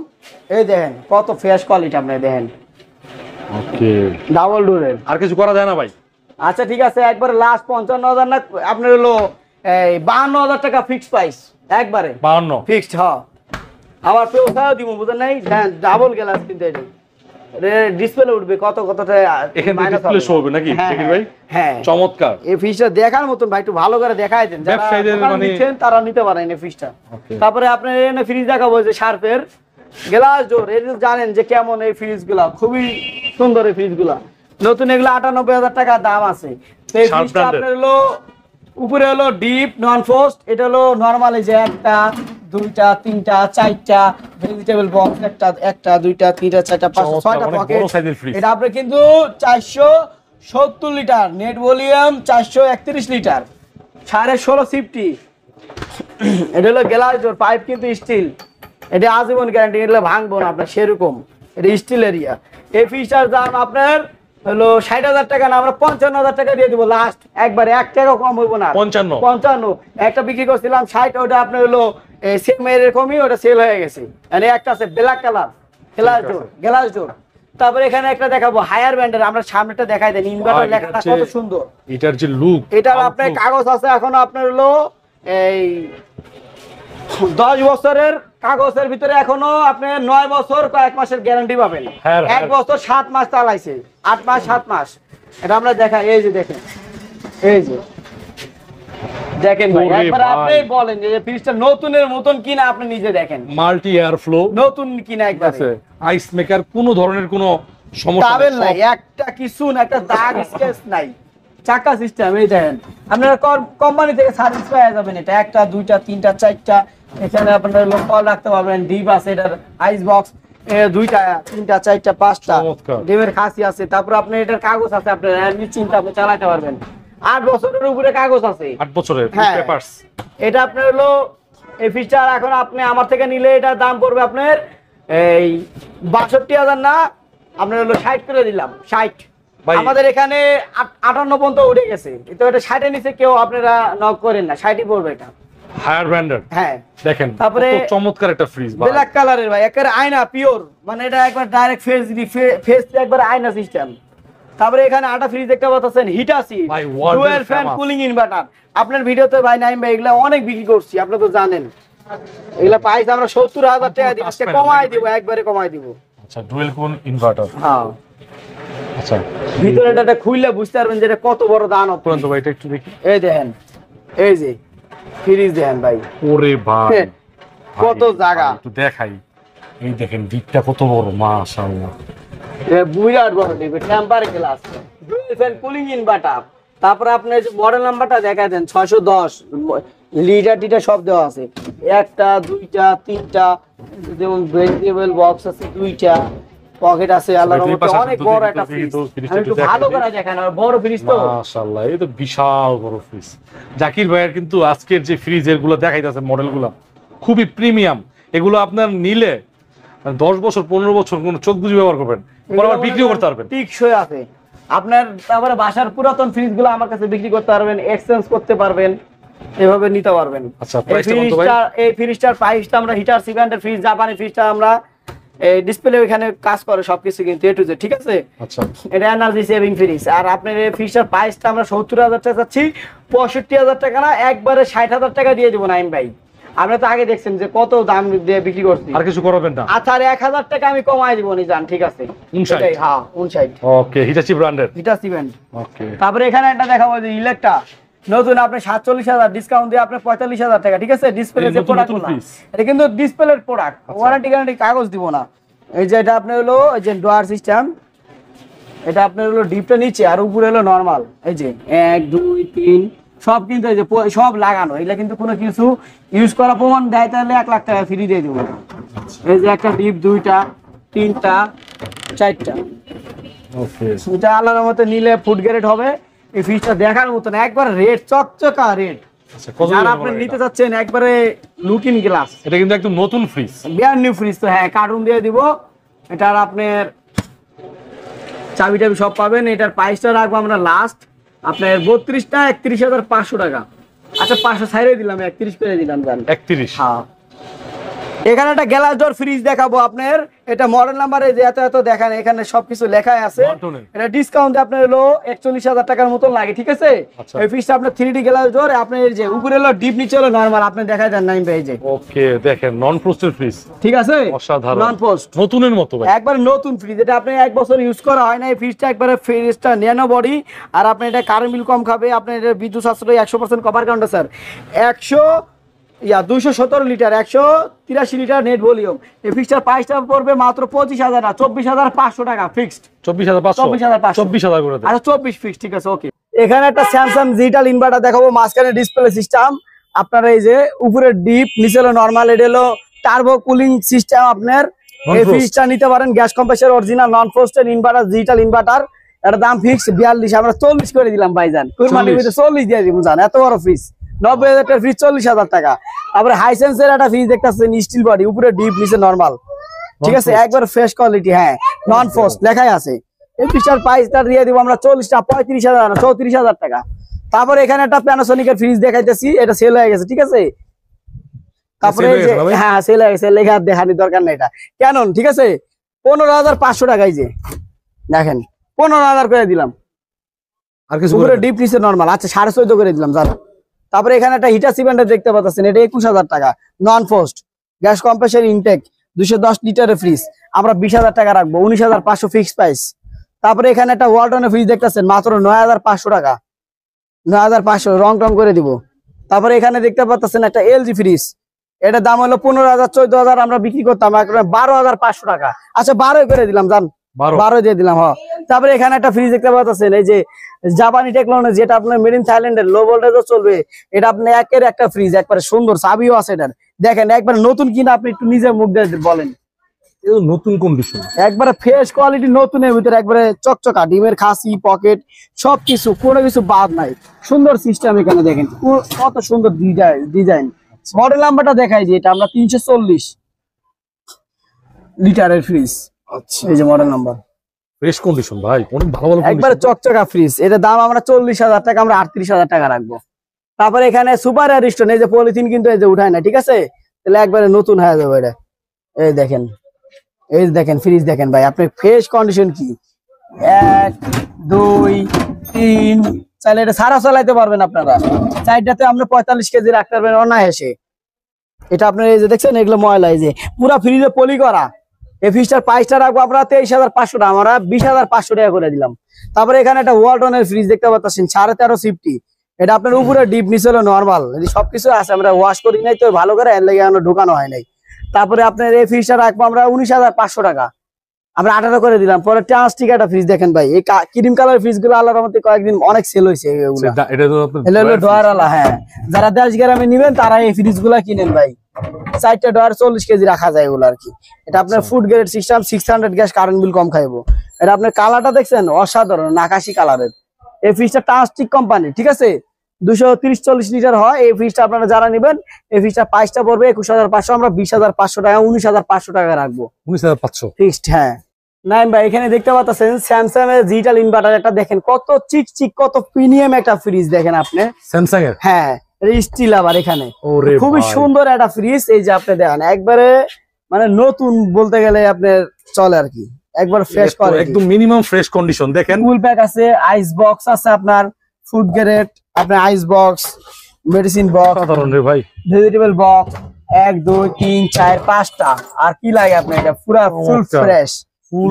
এই দেখেন কত ফ্রেশ কোয়ালিটি, আপনি দেখেন। ওকে, ডাবল ডোরের আর কিছু করা যায় না ভাই? আচ্ছা ঠিক আছে, একবারে লাস্ট 55,000 না, আপনার হলো এই 52,000 টাকা ফিক্সড প্রাইস, একবারে 52 ফিক্সড। হ্যাঁ, আবার পেওসাও দিব, বুঝেন নাই? ডাবল গ্লাস কিন্তু এটা ডিসপ্লে উঠবে কত কতটা, এখানে ডিসপ্লে শো হবে নাকি দেখেন ভাই? হ্যাঁ চমৎকার। এই ফিশটা দেখার মতন ভাই, একটু ভালো করে দেখাই দেন, যারা নিচ্ছেন তারা নিতে পারেন এই ফিশটা। তারপরে আপনার এখানে ফ্রিজ দেখাবো যে শার্পের গ্লাস ডোর, এই যে জানেন যে কেমন এই ফ্রিজগুলা, খুবই সুন্দর এই ফ্রিজগুলা। নতুন এগুলো 98,000 টাকা দাম আছে। তো এই ফ্রিজটা আপনার হলো উপরে হলো ডিপ নন ফোস্ট, এটা হলো নরমাল, এই যে 1টা 2টা 3টা 4টা ভেজিটেবল বক্স, 1টা 2টা 3টা 4টা 5টা 6টা পকেট। এটা আপনি কিন্তু 470 লিটার নেট ভলিউম, 431 লিটার, 16.5 সিফটি। এটা হলো গ্লাস ডোর, পাইপ কিন্তু স্টিল, এটা আজীবন গ্যারান্টি, এটা ভাঙবো না আপনার সেরকম, এটা স্টিল এরিয়া। এই ফিশটার দাম আপনার হলো 60,000 টাকা না, আমরা 55,000 টাকা দিয়ে দিব লাস্ট, একবারে 1 টাকা কম হইব না। 55 একটা বিক্রি করছিলাম 60, ওটা আপনার হলো সেম এরকমই, ওটা সেল হয়ে গেছে। মানে একটা আছে ব্ল্যাক কালার গ্লাস ডোর। তারপরে এখানে একটা দেখাবো হায়ার ব্র্যান্ডের, আমরা সামনেটা দেখাই দেন, ইনভার্টার লেখাটা কত সুন্দর, এটার যে লুক, এটার আপনার কাগজ আছে এখন আপনার হলো এই 10 বছরের কাগজের ভিতরে এখনো আপনি 9 বছর কয়েক মাসের গ্যারান্টি পাবেন। হ্যাঁ, 1 বছর 7 মাস চালাইছে, 8 মাস 7 মাস। এটা আমরা দেখাই, এই যে দেখেন, এই যে দেখেন ভাই, ওরে একবার ভাই। আপনি বলেন যে ফ্রিজটা নতুনের মতন কিনা, আপনি নিজে দেখেন মাল্টি এয়ার ফ্লো নতুন কিনা একবার আছে, আইস মেকার, কোনো ধরনের কোনো সমস্যা পাবেন নাই, নাই, একটা কিছু না, একটা দাগ স্কেচ নাই, চাকা সিস্টেম। এই দেখেন, আপনারা কোম্পানি থেকে সার্ভিস পেয়ে যাবেন। এটা একটা, দুইটা, তিনটা, চারটা, এখানে আপনারা কল রাখতে পারবেন, ডিপ আছে, এটার আইস বক্স দুইটা, তিনটা, চারটা, পাঁচটা চমৎকার। ডিমের খাসি আছে। তারপর আপনার এটার কাগজ আছে, আপনার নিশ্চিন্তে আপনি চালাতে পারবেন। 8 বছরের উপরে কাগজ আছে, 8 বছরের হ্যাঁ। পেপারস। এটা আপনার হলো এই ফিসটা এখন আপনি আমার থেকে নিলে এটার দাম পড়বে আপনার এই 62,000 না, আপনার হলো 60 করে দিলাম, 60। ভাই। আমাদের এখানে 58 পর্যন্ত উঠে গেছে, তো এটা 60 এর নিচে কেউ আপনারা নক করেন না, 60ই পড়বে এটা। Haier branded. হ্যাঁ, দেখেন তারপরে কত চমৎকার একটা ফ্রিজ ভাই। ব্ল্যাক কালারের ভাই, একেবারে আয়না পিওর, মানে এটা একবার ডাইরেক্ট ফেস একবার আয়না সিস্টেম। তারপরে এখানে আটা ফ্রিজ দেখতে পাচ্ছেন, হিটাসি ভাই, world ডুয়াল এর ফ্যান famous। Cooling inverter. আপনার ভিডিওতে ভাই নাইম ভাই এগুলা অনেক বিক্রি করছি, আপনি তো জানেন। এগুলা প্রাইস আমরা 70,000 টাকা দিই, আজকে কমাই দিব, একবারে কমাই দিব। আচ্ছা, ডুয়েল কোন ইনভার্টার। হ্যাঁ, আচ্ছা, ভিতরে এটা খুললে বুঝতে পারবেন যে এটা কত বড় দানব। পুরন্ত ভাই এটা একটু দেখি। এই দেখেন, এই যে ফ্রিজ দেখেন ভাই, ওরে ভাই, হ্যাঁ, কত ভাই, জায়গা। একটু দেখাই। এই দেখেন ডিপটা কত বড়, মাশাআল্লাহ। বিরাট বড় TV, temper glass, dual fan cooling inverter. তারপরে আপনি যে মডেল নাম্বারটা দেখাই দেন, 610 লিটার টিটার সব দেওয়া আছে, একটা, দুইটা, তিনটা, যেমন ভেজিটেবল বক্স আছে দুইটা, পকেট আছে, আল্লাহর দুই রহমতে পাশে অনেক দুই বড় দিকে একটা তো ফ্রিজ। ফ্রিজটা আমি একটু একটু ভালো দেখাই করে দেখেন, আর বড় ফ্রিজ তো। মাশাআল্লাহ, এই তো বিশাল বড় ফ্রিজ। জাকির ভাইয়ের কিন্তু আজকের যে ফ্রিজের গুলো দেখাইতেছে মডেলগুলো খুবই প্রিমিয়াম। এগুলো আপনার নিলে 10 বছর 15 বছর কোনো চোখ বুঝে ব্যবহার করবেন, পরে আবার বিক্রিও করতে পারবেন। টিকসই আছে আপনার। তারপরে বাসার পুরাতন ফ্রিজগুলো আমার কাছে বিক্রি করতে পারবেন, এক্সচেঞ্জ করতে পারবেন, এভাবে নিতে পারবেন। আচ্ছা, প্রাইসটা কত ভাই? এই ফ্রিজটার প্রাইসটা আমরা হিটার সিভেন্টের ফ্রিজ, জাপানি ফ্রিজটা আমরা এই ডিসপ্লে এখানে কাজ করে সবকিছু কিন্তু এ টু জেড, ঠিক আছে। আচ্ছা, এটা এনার্জি সেভিং ফ্রিজ। আর আপনার এই ফ্রিজটার প্রাইসটা আমরা 70,000 টাকা চাচ্ছি, 65,000 টাকা না, একবারে 60,000 টাকা দিয়ে দেবো নাইম ভাই। আপনি তো আগে দেখছেন যে কত দাম দিয়ে বিক্রি করছি। আর কিছু করবেন না? আচ্ছা, আর 1,000 টাকা আমি কমাই দিব নি জান, ঠিক আছে। 59? এটাই, হ্যাঁ 59। ওকে, হিটাচি ব্র্যান্ডের। হিটার সিভেন্ট। ওকে, তারপরে এখানে একটা দেখাবো যে ইলেকট্রা নতুন, আপনি 47,000 ডিসকাউন্ট দিয়ে আপনি 45,000 টাকা, ঠিক আছে। ডিসপ্লে এই যে নতুন প্রোডাক্ট, নতুন piece? এটা কিন্তু ডিসপ্লের প্রোডাক্ট, ওয়ারেন্টি গ্যারান্টি কাগজ দিব না। এই যে এটা আপনার হলো এই যে ডোয়ার সিস্টেম, এটা আপনার হলো ডিপটা নিচে আর উপরে হলো নরমাল। এই যে 1 2 3 সব কিন্তু এই যে সব লাগানো, এগুলা কিন্তু কোনো কিছু ইউজ করা প্রমাণ দেয় তাহলে 1 লাখ টাকা ফ্রি দিয়ে দেবো। এই যে একটা ডিপ, দুইটা, তিনটা, চারটা। ওকে, এটা আল্লাহর মতো নিলে ফুড গ্রেড হবে। এই ফ্রিজটা দেখার মতো না, একবার রেড চকচকা রেড। আচ্ছা, কত যারা দিন আপনি পরে নিতে এটা? চাচ্ছেন একবারে লুকিং গ্লাস, এটা কিন্তু একদম নতুন ফ্রিজ। ব্র্যান্ড নিউ ফ্রিজ তো, হ্যাঁ কার্টুন দিয়ে দিব। এটার আপনার চাবি টাবি সব পাবেন। এটার প্রাইসটা রাখবো আমরা লাস্ট আপনার 32টা 31,500 টাকা। আচ্ছা 500 ছাইড়ে দিলাম, 31 করে দিলাম জান। 31? হ্যাঁ, এখানে একটা গ্লাস ডোর ফ্রিজ দেখাবো আপনার। এটা মডেল নাম্বারে যে এত এত দেখেন, এখানে সবকিছু লেখাই আছে। Norton-এর? এটা ডিসকাউন্ট আপনার হলো 41,000 টাকার মতন লাগে, ঠিক আছে। আচ্ছা। এই ফ্রিজটা আপনার 3D গ্লাস ডোর, আপনার এই যে উপরে হলো ডিপ, নিচে হলো নরমাল, আপনি দেখাই দেন নাইম ভাই, এই যে ওকে, দেখেন নন ফ্রস্টেড ফ্রিজ, ঠিক আছে, অসাধারণ, নন পোস্ট, নতুনের মতো ভাই। একবার নতুন ফ্রিজ। এটা আপনি 1 বছর ইউজ করা হয় না, এই ফ্রিজটা একবারে ফ্রিজটা ন্যানো বডি। আর আপনি এটা কারেন্ট বিল কম খাবে, আপনার এটা বিদ্যুৎ সাশ্রয় 100% cover counter sir, 217 litre, 183 litre net volume. এই ফ্রিজটার প্রাইসটা পড়বে মাত্র 25,000 না, 24,500 টাকা ফিক্সড। 24,500? 24,500 24,000 করে দেন। আচ্ছা 24 ফিক্স, ঠিক আছে, ওকে। এখানে একটা স্যামসাং ডিজিটাল ইনভার্টার দেখাবো, মাঝখানে ডিসপ্লে সিস্টেম। আপনার এই যে উপরে ডিপ, নিচে হলো নরমাল, এটা হলো টার্বো কুলিং সিস্টেম। আপনার এই ফ্রিজটা নিতে পারেন, গ্যাস কম্প্রেসর অরিজিনাল নন ফ্রস্টেড ইনভার্টার, ডিজিটাল ইনভার্টার। এটা দাম ফিক্স 42, আমরা 40 করে দিলাম ভাইজান। কুরবানির ভিতরে 40 দিয়ে দিব জান, এত বড় ফ্রিজ। 90,000 টাকার ফ্রিজ 40,000 টাকা। তারপরে হাইসেন্সের একটা ফ্রিজ দেখতেছেন, স্টিল বডি, উপরে ডিপ, নিচে নরমাল, ঠিক আছে, একবার ফ্রেশ কোয়ালিটি, হ্যাঁ নন ফ্রস্ট লেখাই আছে। এই ফ্রিজটার প্রাইসটা দিয়ে দিব আমরা 35,000 না, 34,000 টাকা। তারপরে এখানে একটা প্যানাসোনিকের ফ্রিজ দেখাইতেছি, এটা সেল হয়ে গেছে, ঠিক আছে। তারপরে এই যে হ্যাঁ সেল হয়ে গেছে, লেখা দেখানোর দরকার নেই, এটা ক্যানন, ঠিক আছে, 15,500 টাকা। এই যে দেখেন 15,000 করে দিলাম। আর কিছু উপরে ডিপ, নিচে নরমাল। আচ্ছা 14.5 করে দিলাম জানো। তারপরে এখানে একটা হিটাচি ব্র্যান্ডের দেখতে পাচ্ছেন, এটা 21,000 টাকা, non frost gas compressor intake 210 লিটারের ফ্রিজ, আমরা 20,000 টাকা রাখবো, 19,500 ফিক্সড প্রাইস। তারপরে এখানে একটা ওয়ালটনের ফ্রিজ দেখতেছেন মাত্র 9,500 টাকা, 9,500 রং টং করে দিব। তারপরে এখানে দেখতে পাচ্ছেন একটা এলজি ফ্রিজ, এটার দাম হলো 15,000 14,000, আমরা বিক্রি করতাম 12,500 টাকা। আচ্ছা 12 করে দিলাম, জান 12 দিয়ে দিলাম। হ্যাঁ, তারপরে এখানে একটা ফ্রিজ দেখতে পাচ্ছেন, এই যে জাপানি টেকনোলজি, যেটা আপনার মেড ইন থাইল্যান্ডের, লো ভোল্টেজও চলবে। এটা আপনি একের একটা ফ্রিজ, একবারে সুন্দর, চাবিও আছে এটার, দেখেন একবার নতুন কিনা, আপনি একটু নিজে মুখ দিয়ে বলেন। নতুন কন্ডিশন, একবারে ফ্রেশ কোয়ালিটি, নতুনের ভিতরে একবারে চকচকা, ডিমের খাসি পকেট সবকিছু, কোনো কিছু বাদ নাই, সুন্দর সিস্টেম। এখানে দেখেন কত সুন্দর ডিজাইন। মডেল নাম্বারটা দেখাই যে এটা আমরা 340 লিটারের ফ্রিজ। আচ্ছা, এই যে মডেল নাম্বার, ফ্রেশ কন্ডিশন ভাই, অনেক ভালো ভালো একবারে চকচকা ফ্রিজ। এটা দাম আমরা 40,000 টাকা, আমরা 38,000 টাকা রাখবো। তারপরে এখানে সুপার অ্যারিস্টন, এই যে পলিথিন কিন্তু এই যে উঠায় না, ঠিক আছে, তাহলে একবারে নতুন হয়ে যাবে এটা। এই দেখেন, এই দেখেন ফ্রিজ দেখেন ভাই, আপনি ফ্রেশ কন্ডিশন কি, 1 2 3 চাইলে এটা সারা চালাইতে পারবেন আপনারা। চাইটাতে আপনি 45 কেজি রাখতে পারবেন অনায়াসে। এটা আপনার এই যে দেখছেন, এগুলো ময়লা, এই যে পুরা ফ্রিজে পলি করা। এই ফ্রিজটার প্রাইসটা রাখবো আমরা 23,500 টাকা, আমরা 20,500 টাকা করে দিলাম। তারপরে এখানে একটা ওয়ালটনের ফ্রিজ দেখতে পাচ্ছেন 13.5 সিফটি, এটা আপনার উপরে ডিপ, নিচে হলো নর্মাল, সবকিছু আছে, আমরা ওয়াশ করি নাই তো ভালো করে, এর লাগে আমরা ঢোকানো হয় নাই। তারপরে আপনার এই ফ্রিজটা রাখবো আমরা 19,500 টাকা, আমরা 18 করে দিলাম। পরে ট্রান্সটিক একটা ফ্রিজ দেখেন ভাই, এই ক্রিম কালার ফ্রিজ গুলো আল্লাহর রহমতে কয়েকদিন অনেক সেল হয়েছে। হ্যাঁ, যারা 10 গ্রামে নিবেন তারা এই ফ্রিজ গুলা কিনেন ভাই, 4টা ডয়ার 40 কেজি রাখা যায় এগুলো আর কি। এটা আপনার food grade system, 600 gas, current bill কম খাইবো। এটা আপনার কালারটা দেখছেন অসাধারণ আকাশি কালারের। এই ফ্রিজটা ট্রান্সটিক কোম্পানি, ঠিক আছে, 230-40 লিটার হয় এই ফ্রিজটা। আপনারা যারা নিবেন এই ফ্রিজটা প্রাইসটা পড়বে 21,500, আমরা 20,500 টাকা, 19,500 টাকা রাখবো, 19,500 ফিক্সড। হ্যাঁ নাইম ভাই, এখানে দেখতে পাচ্ছেন স্যামসাং এর ডিজিটাল ইনভার্টার একটা দেখেন, কত চিকচিক, কত প্রিমিয়াম একটা ফ্রিজ দেখেন আপনি, স্যামসাং এর। হ্যাঁ স্টিল, আবার এখানে খুবই সুন্দর একটা ফ্রিজ। এই যে আপনি দেখেন একবারে মানে নতুন বলতে গেলে আপনার চলে আর কি, একবার ফ্রেশ করে, একদম মিনিমাম ফ্রেশ কন্ডিশন। দেখেন কুল প্যাক আছে, আইস বক্স আছে, আপনার ফুড গ্রেড, আপনার আইস বক্স, মেডিসিন বক্স, সাধারণ রে ভাই, ভেজিটেবল বক্স, 1 2 3 4 5টা। আর কি লাগে আপনার, এটা পুরো full fresh,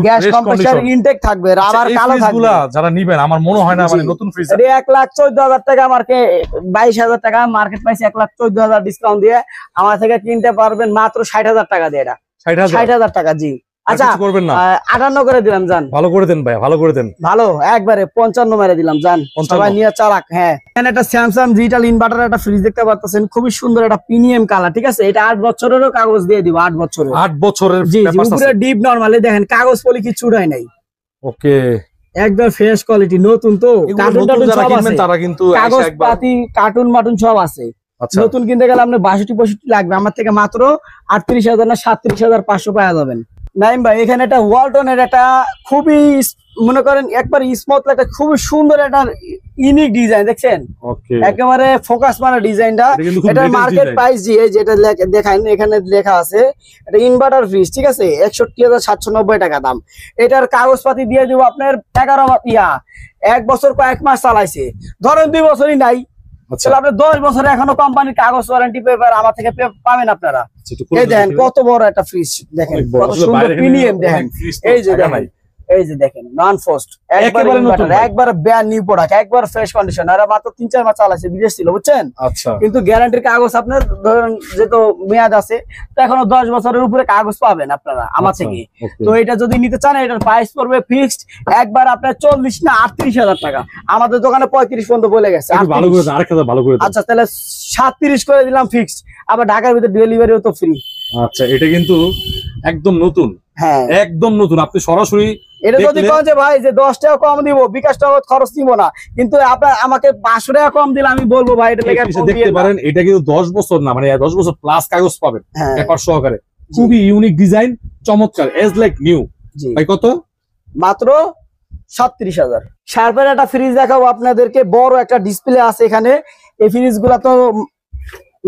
gas compressor intake থাকবে, রাবার কালো থাকবে। যারা নিবেন, আমার মনে হয় না মানে নতুন ফ্রিজ, এটা 1,14,000 টাকা, মার্কেট 22,000 টাকা, মার্কেট প্রাইস 1,14,000 ডিসকাউন্ট দিয়ে আমার থেকে কিনতে পারবেন মাত্র 60,000 টাকা দিয়ে। এটা 60,000 টাকা, জি। আচ্ছা করবেন না, 58 করে দিলাম, জান ভালো করে দেন ভাই, ভালো করে দেন, ভালো একবারে 55 মেরে দিলাম, জান সবাই নিয়ে চালাক। হ্যাঁ, এখানে একটা স্যামসাং ডিজিটাল ইনভার্টার একটা ফ্রিজ দেখতে পাচ্ছেন, খুবই সুন্দর একটা প্রিমিয়াম কালার, ঠিক আছে। এটা 8 বছরেরও কাগজ দিয়ে দিব, 8 বছরের, 8 বছরের জি, উপরে ডিপ নরমালি দেখেন, কাগজ পলি কিছু উঠাই নাই, ওকে, একদম ফ্রেশ কোয়ালিটি, নতুন তো, কার্টুন যারা কিনবেন তারা কিন্তু কাগজ পাতি কার্টুন মাটুন সব আছে। নতুন কিনতে গেলে আপনার 62-65 লাগবে, আমার থেকে মাত্র 38,000 না 37,500 পাওয়া যাবেন। নাইম ভাই, এখানে একটা ওয়ালটনের একটা খুবই মনে করেন একবার স্মুথ একটা খুবই সুন্দর একটা ইউনিক ডিজাইন দেখছেন, একেবারে ফোকাস মারা ডিজাইনটা। এটা মার্কেট প্রাইস জি, এই যেটা দেখেন এখানে লেখা আছে, এটা ইনভার্টার ফ্রিজ, ঠিক আছে, 61,790 টাকা দাম। এটার কাগজপাতি দিয়ে দিব আপনার 1 বছর কয়েক মাস চালাইছে, ধরেন 2 বছরই নাই, তাহলে আপনি 10 বছরে এখনো কোম্পানির কাগজ ওয়ারেন্টি পেপার আমার থেকে পাবেন আপনারা। এই দেখেন কত বড় একটা ফ্রিজ, দেখেন কত সুন্দর প্রিমিয়াম, দেখেন এই যে দেখেন, এই যে দেখেন নন ফোস্ট, একবারে ব্র্যান্ড নিউ প্রোডাক্ট, একবার ফ্রেশ কন্ডিশন। আর মাত্র 3-4 মাস চালাইছে, বিদেশ ছিল বুঝছেন। আচ্ছা, কিন্তু গ্যারান্টির কাগজ আপনার ধরেন যেহেতু মেয়াদ আছে, তো এখনো 10 বছরের উপরে কাগজ পাবেন আপনারা আমার থেকে। তো এটা যদি নিতে চান, এটার প্রাইস পড়বে ফিক্সড একবার আপনার 40 না 38,000 টাকা, আমাদের দোকানে 35 পর্যন্ত বলে গেছে। আচ্ছা তাহলে 37 করে দিলাম ফিক্সড, আবার ঢাকার ভিতরে ডেলিভারিও তো ফ্রি। আচ্ছা, এটা কিন্তু একদম নতুন, হ্যাঁ একদম নতুন, আপনি সরাসরি এটা যদি কোন যে ভাই যে 10 টাকা কম দিব, বিকাশ টাকা খরচ নিব না, কিন্তু আপনার আমাকে 500 টাকা কম দিলে আমি বলবো ভাই এটা লেখা দেখতে পারেন। এটা কিন্তু 10 বছর না, মানে 10 বছর প্লাস কাগজ পাবেন পেপার সহকারে, খুবই ইউনিক ডিজাইন, চমৎকার, এজ লাইক নিউ। ভাই কত? মাত্র 37,000। শার্পের একটা ফ্রিজ দেখাবো আপনাদেরকে, বড় একটা ডিসপ্লে আছে এখানে। এই ফ্রিজ গুলা তো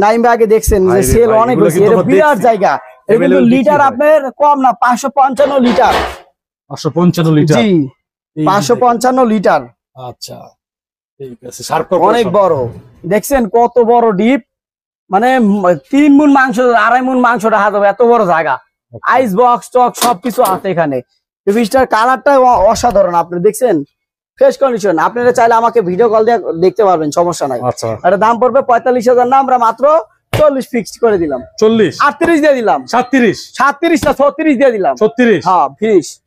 নাইম আগে দেখছেন যে সেল অনেক হয়েছে, এটা বিরাট জায়গা। এগুলো লিটার আপনার কম না, 555 লিটার, 555 লিটার, জি 555 লিটার। আচ্ছা, ঠিক আছে, শার্প অনেক বড়। দেখছেন কত বড় ডিপ, মানে 3 মুন মাংস 2.5 মুন মাংস রাখা যাবে, এত বড় জায়গা। আইস বক্স টক সবকিছু আছে এখানে। ফ্রিজটার কালারটা অসাধারণ, আপনি দেখছেন ফ্রেশ কন্ডিশন। আপনারা চাইলে আমাকে ভিডিও কল দিয়ে দেখতে পারবেন, সমস্যা নাই। আচ্ছা, এটা দাম পড়বে 45,000 না, আমরা মাত্র 40 ফিক্সড করে দিলাম। 40, 38 দিয়ে দিলাম, 37, 37 না 36 দিয়ে দিলাম। 36, হ্যাঁ ফিনিশ।